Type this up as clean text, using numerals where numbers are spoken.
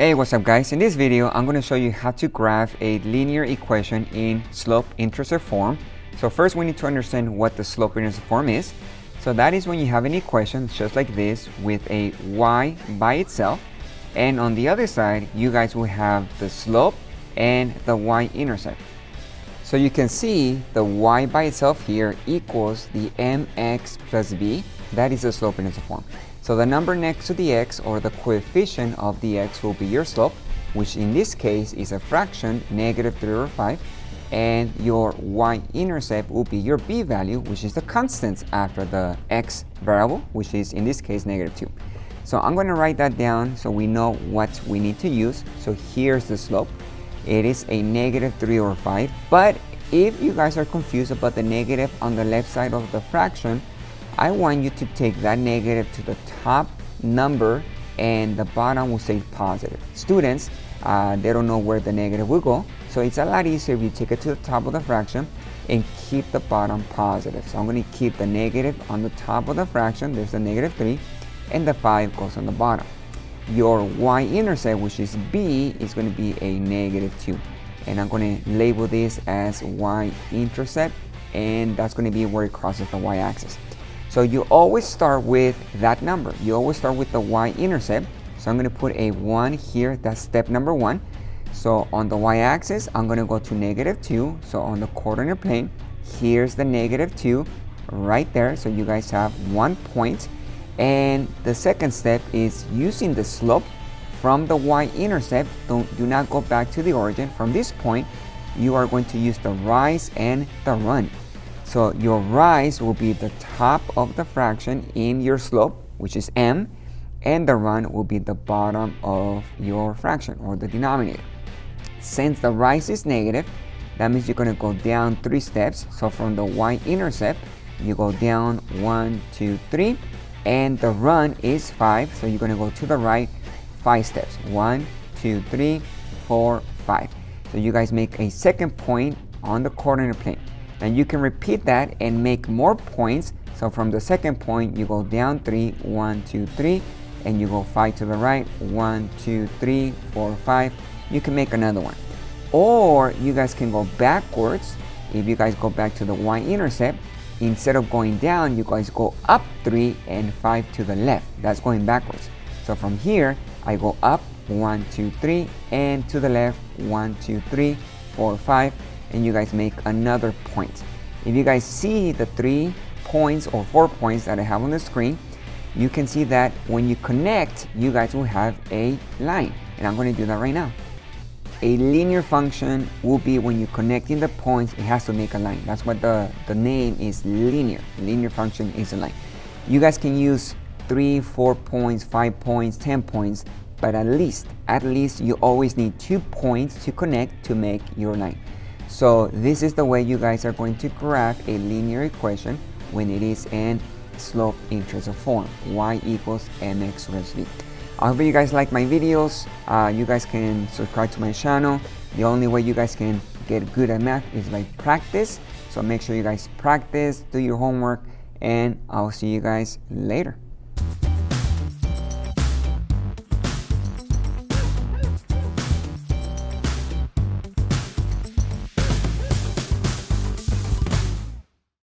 Hey, what's up guys? In this video, I'm going to show you how to graph a linear equation in slope-intercept form. So first we need to understand what the slope-intercept form is. So that is when you have an equation just like this with a y by itself, and on the other side you guys will have the slope and the y-intercept. So you can see the y by itself here equals the mx plus b. That is the slope-intercept form. So the number next to the x, or the coefficient of the x, will be your slope, which in this case is a fraction, -3/5, and your y-intercept will be your b value, which is the constant after the x variable, which is in this case -2. So I'm going to write that down so we know what we need to use. So here's the slope. It is a -3/5, but if you guys are confused about the negative on the left side of the fraction, I want you to take that negative to the top number and the bottom will say positive. Students, they don't know where the negative will go, so it's a lot easier if you take it to the top of the fraction and keep the bottom positive. So I'm going to keep the negative on the top of the fraction. There's the -3, and the 5 goes on the bottom. Your y-intercept, which is b, is going to be a -2, and I'm going to label this as y-intercept, and that's going to be where it crosses the y-axis. So you always start with that number. You always start with the y-intercept. So I'm going to put a 1 here. That's step number 1. So on the y-axis, I'm going to go to -2. So on the coordinate plane, here's the -2 right there. So you guys have 1 point. And the second step is using the slope from the y-intercept. Do not go back to the origin. From this point, you are going to use the rise and the run. So your rise will be the top of the fraction in your slope, which is m, and the run will be the bottom of your fraction, or the denominator. Since the rise is negative, that means you're going to go down 3 steps. So from the y-intercept, you go down 1, 2, 3, and the run is 5. So you're going to go to the right 5 steps. 1, 2, 3, 4, 5. So you guys make a second point on the coordinate plane. And you can repeat that and make more points. So from the second point, you go down 3, 1, 2, 3, and you go 5 to the right, 1, 2, 3, 4, 5. You can make another one. Or you guys can go backwards. If you guys go back to the y-intercept, instead of going down, you guys go up 3 and 5 to the left. That's going backwards. So from here, I go up 1, 2, 3, and to the left, 1, 2, 3, 4, 5. And you guys make another point. If you guys see the 3 points or 4 points that I have on the screen, you can see that when you connect, you guys will have a line. And I'm going to do that right now. A linear function will be when you're connecting the points, it has to make a line. That's what the name is, linear. Linear function is a line. You guys can use 3, 4 points, 5 points, 10 points, but at least you always need 2 points to connect to make your line. So this is the way you guys are going to graph a linear equation when it is in slope-intercept form, y equals mx plus b. I hope you guys like my videos. You guys can subscribe to my channel. The only way you guys can get good at math is by practice. So make sure you guys practice, do your homework, and I'll see you guys later.